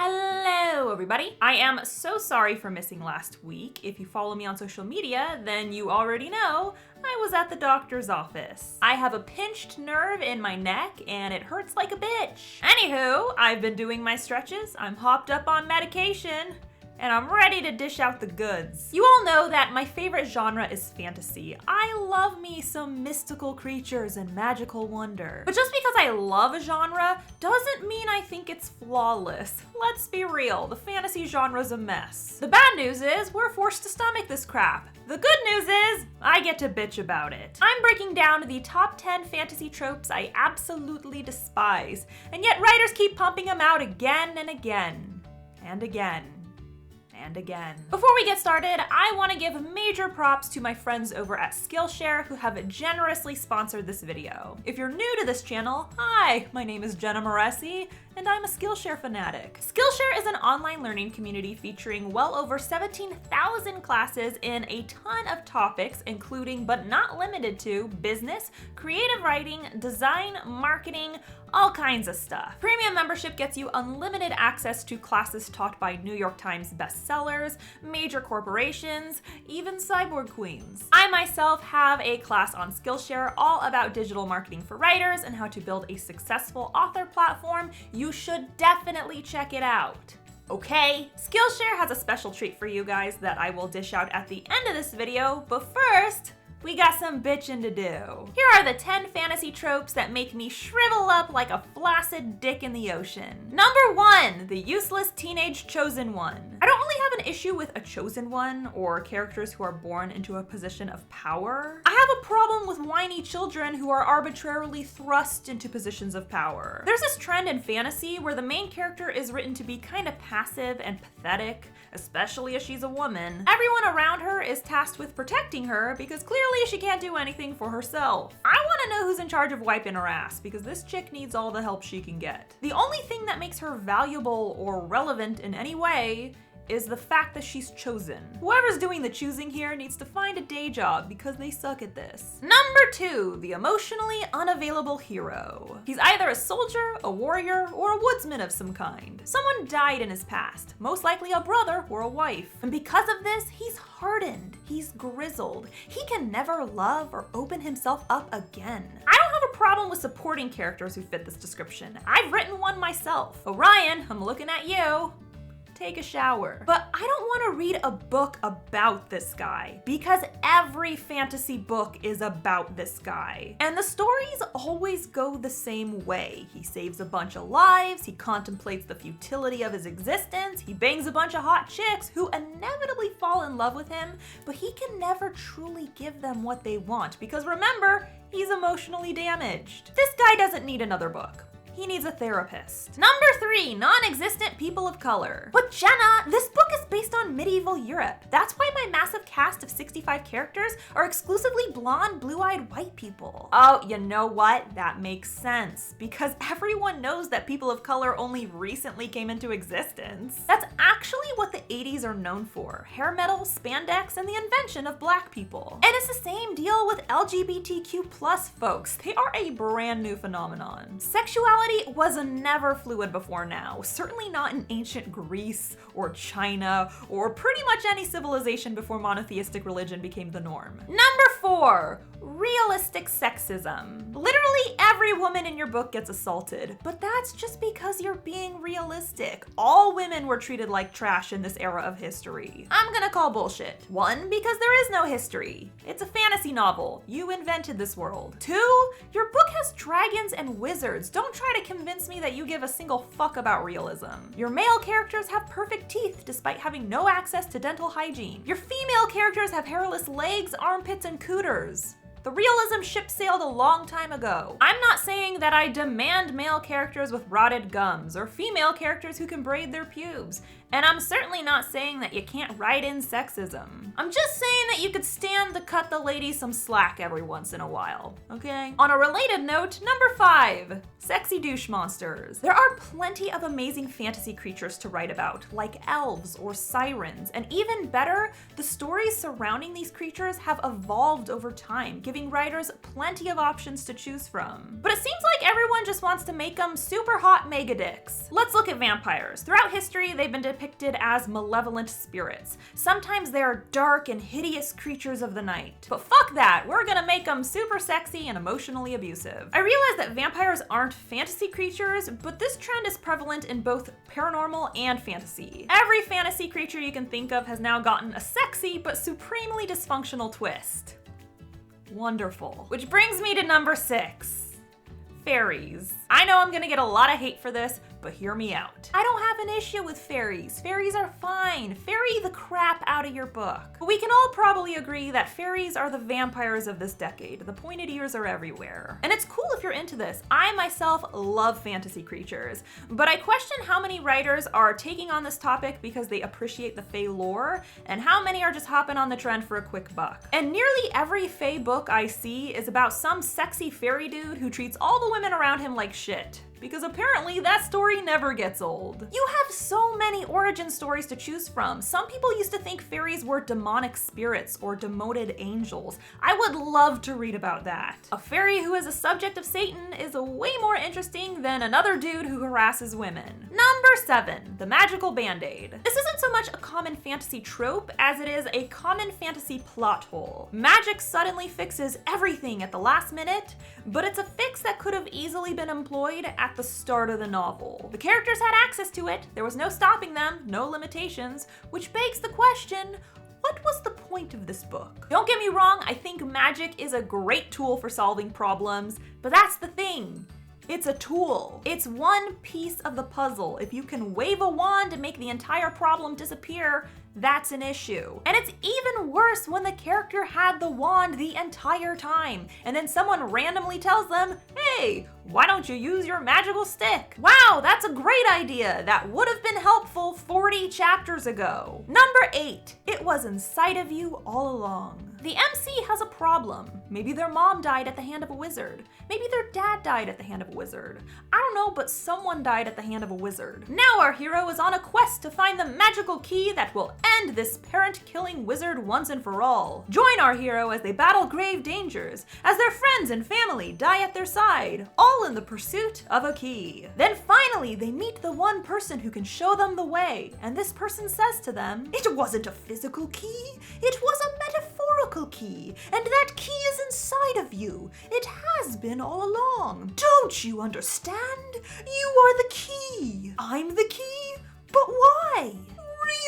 Hello, everybody. I am so sorry for missing last week. If you follow me on social media, then you already know I was at the doctor's office. I have a pinched nerve in my neck and it hurts like a bitch. Anywho, I've been doing my stretches, I'm hopped up on medication, and I'm ready to dish out the goods. You all know that my favorite genre is fantasy. I love me some mystical creatures and magical wonder. But just because I love a genre doesn't mean I think it's flawless. Let's be real, the fantasy genre's a mess. The bad news is we're forced to stomach this crap. The good news is I get to bitch about it. I'm breaking down the top 10 fantasy tropes I absolutely despise, and yet writers keep pumping them out again and again and again. And again. Before we get started, I want to give major props to my friends over at Skillshare who have generously sponsored this video. If you're new to this channel, hi, my name is Jenna Moreci, and I'm a Skillshare fanatic. Skillshare is an online learning community featuring well over 17,000 classes in a ton of topics, including but not limited to business, creative writing, design, marketing, all kinds of stuff. Premium membership gets you unlimited access to classes taught by New York Times bestsellers, major corporations, even Cyborg queens. I myself have a class on Skillshare all about digital marketing for writers and how to build a successful author platform. You should definitely check it out. Okay, Skillshare has a special treat for you guys that I will dish out at the end of this video, but first, we got some bitchin' to do. Here are the 10 fantasy tropes that make me shrivel up like a flaccid dick in the ocean. Number 1, the useless teenage chosen one. I don't really have an issue with a chosen one or characters who are born into a position of power. I have a problem with whiny children who are arbitrarily thrust into positions of power. There's this trend in fantasy where the main character is written to be kind of passive and pathetic, especially if she's a woman. Everyone around her is tasked with protecting her because clearly she can't do anything for herself. I want to know who's in charge of wiping her ass because this chick needs all the help she can get. The only thing that makes her valuable or relevant in any way is the fact that she's chosen. Whoever's doing the choosing here needs to find a day job because they suck at this. Number 2, the emotionally unavailable hero. He's either a soldier, a warrior, or a woodsman of some kind. Someone died in his past, most likely a brother or a wife. And because of this, he's hardened, he's grizzled. He can never love or open himself up again. I don't have a problem with supporting characters who fit this description. I've written one myself. Orion, I'm looking at you. Take a shower. But I don't want to read a book about this guy because every fantasy book is about this guy. And the stories always go the same way. He saves a bunch of lives, he contemplates the futility of his existence, he bangs a bunch of hot chicks who inevitably fall in love with him, but he can never truly give them what they want because remember, he's emotionally damaged. This guy doesn't need another book. He needs a therapist. Number 3, non-existent people of color. But Jenna, this book is based on medieval Europe. That's why my massive cast of 65 characters are exclusively blonde, blue-eyed white people. Oh, you know what? That makes sense. Because everyone knows that people of color only recently came into existence. That's actually what the 80s are known for. Hair metal, spandex, and the invention of black people. And it's the same deal with LGBTQ+ folks. They are a brand new phenomenon. Sexuality was never fluid before now, certainly not in ancient Greece or China or pretty much any civilization before monotheistic religion became the norm. Number 4, realistic sexism. Literally every woman in your book gets assaulted, but that's just because you're being realistic. All women were treated like trash in this era of history. I'm gonna call bullshit. 1, because there is no history. It's a fantasy novel. You invented this world. 2, your book has dragons and wizards. Don't try to convince me that you give a single fuck about realism. Your male characters have perfect teeth despite having no access to dental hygiene. Your female characters have hairless legs, armpits, and cooters. The realism ship sailed a long time ago. I'm not saying that I demand male characters with rotted gums or female characters who can braid their pubes. And I'm certainly not saying that you can't write in sexism. I'm just saying that you could stand to cut the ladies some slack every once in a while, okay? On a related note, number 5, sexy douche monsters. There are plenty of amazing fantasy creatures to write about, like elves or sirens, and even better, the stories surrounding these creatures have evolved over time, giving writers plenty of options to choose from. But it seems like everyone just wants to make them super hot mega dicks. Let's look at vampires. Throughout history, they've been depicted as malevolent spirits. Sometimes they're dark and hideous creatures of the night. But fuck that, we're gonna make them super sexy and emotionally abusive. I realize that vampires aren't fantasy creatures, but this trend is prevalent in both paranormal and fantasy. Every fantasy creature you can think of has now gotten a sexy but supremely dysfunctional twist. Wonderful. Which brings me to number 6. Fairies. I know I'm gonna get a lot of hate for this, but hear me out. I don't have an issue with fairies. Fairies are fine. Fairy the crap out of your book. But we can all probably agree that fairies are the vampires of this decade. The pointed ears are everywhere. And it's cool if you're into this. I myself love fantasy creatures, but I question how many writers are taking on this topic because they appreciate the fae lore, and how many are just hopping on the trend for a quick buck. And nearly every fae book I see is about some sexy fairy dude who treats all the women around him like shit. Because apparently that story never gets old. You have so many origin stories to choose from. Some people used to think fairies were demonic spirits or demoted angels. I would love to read about that. A fairy who is a subject of Satan is way more interesting than another dude who harasses women. Number 7, the magical band-aid. This isn't so much a common fantasy trope as it is a common fantasy plot hole. Magic suddenly fixes everything at the last minute, but it's a fix that could have easily been employed at the start of the novel. The characters had access to it, there was no stopping them, no limitations, which begs the question, what was the point of this book? Don't get me wrong, I think magic is a great tool for solving problems, but that's the thing. It's a tool. It's one piece of the puzzle. If you can wave a wand and make the entire problem disappear, that's an issue. And it's even worse when the character had the wand the entire time, and then someone randomly tells them, hey, why don't you use your magical stick? Wow, that's a great idea. That would have been helpful 40 chapters ago. Number 8, it was inside of you all along. The MC has a problem. Maybe their mom died at the hand of a wizard. Maybe their dad died at the hand of a wizard. I don't know, but someone died at the hand of a wizard. Now our hero is on a quest to find the magical key that will end this parent-killing wizard once and for all. Join our hero as they battle grave dangers, as their friends and family die at their side, all in the pursuit of a key. Then finally, they meet the one person who can show them the way, and this person says to them, it wasn't a physical key, it was a metaphorical key, and that key is inside of you. It has been all along. Don't you understand? You are the key. I'm the key, but why?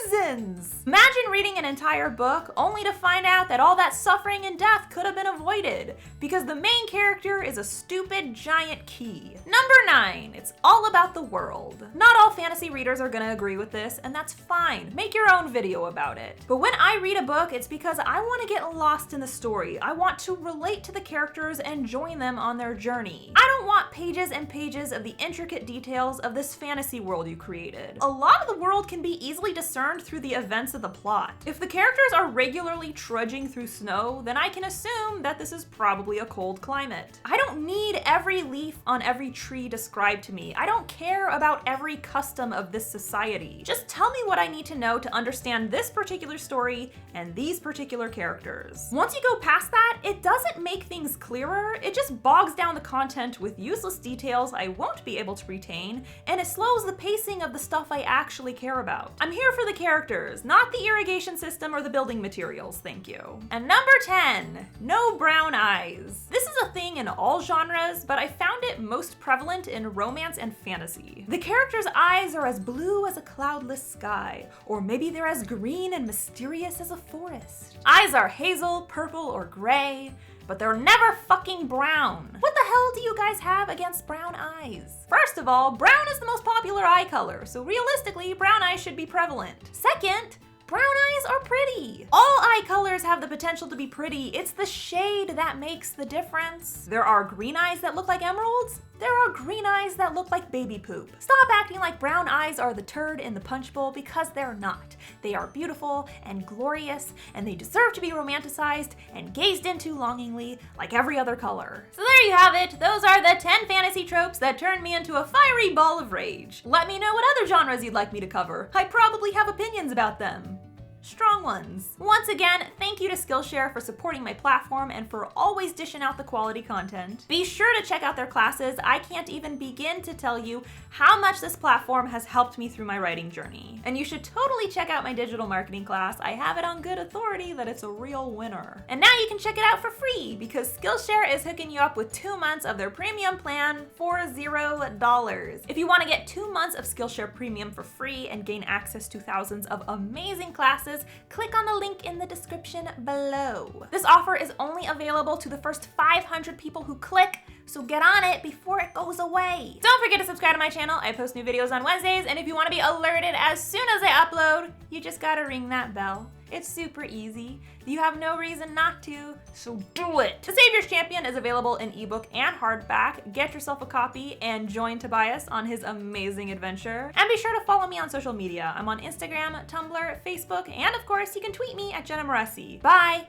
Reasons. Imagine reading an entire book only to find out that all that suffering and death could have been avoided because the main character is a stupid giant key. Number 9, it's all about the world. Not all fantasy readers are gonna agree with this, and that's fine. Make your own video about it. But when I read a book, it's because I want to get lost in the story. I want to relate to the characters and join them on their journey. I don't want pages and pages of the intricate details of this fantasy world you created. A lot of the world can be easily discerned through the events of the plot. If the characters are regularly trudging through snow, then I can assume that this is probably a cold climate. I don't need every leaf on every tree described to me. I don't care about every custom of this society. Just tell me what I need to know to understand this particular story and these particular characters. Once you go past that, it doesn't make things clearer, it just bogs down the content with useless details I won't be able to retain, and it slows the pacing of the stuff I actually care about. I'm here for the characters, not the irrigation system or the building materials, thank you. And number 10, no brown eyes. This is a thing in all genres, but I found it most prevalent in romance and fantasy. The characters' eyes are as blue as a cloudless sky, or maybe they're as green and mysterious as a forest. Eyes are hazel, purple, or gray, but they're never fucking brown. What the hell do you guys have against brown eyes? First of all, brown is the most popular eye color, so realistically, brown eyes should be prevalent. Second, brown eyes are pretty. All eye colors have the potential to be pretty. It's the shade that makes the difference. There are green eyes that look like emeralds. There are green eyes that look like baby poop. Stop acting like brown eyes are the turd in the punch bowl because they're not. They are beautiful and glorious, and they deserve to be romanticized and gazed into longingly like every other color. So there you have it. Those are the 10 fantasy tropes that turned me into a fiery ball of rage. Let me know what other genres you'd like me to cover. I probably have opinions about them. strong ones. Once again, thank you to Skillshare for supporting my platform and for always dishing out the quality content. Be sure to check out their classes. I can't even begin to tell you how much this platform has helped me through my writing journey. And you should totally check out my digital marketing class. I have it on good authority that it's a real winner. And now you can check it out for free because Skillshare is hooking you up with 2 months of their premium plan for $0. If you want to get 2 months of Skillshare Premium for free and gain access to thousands of amazing classes, click on the link in the description below. This offer is only available to the first 500 people who click, so get on it before it goes away. Don't forget to subscribe to my channel. I post new videos on Wednesdays, and if you want to be alerted as soon as I upload, you just gotta ring that bell. It's super easy. You have no reason not to, so do it. The Savior's Champion is available in ebook and hardback. Get yourself a copy and join Tobias on his amazing adventure. And be sure to follow me on social media. I'm on Instagram, Tumblr, Facebook, and of course, you can tweet me at Jenna Moreci. Bye!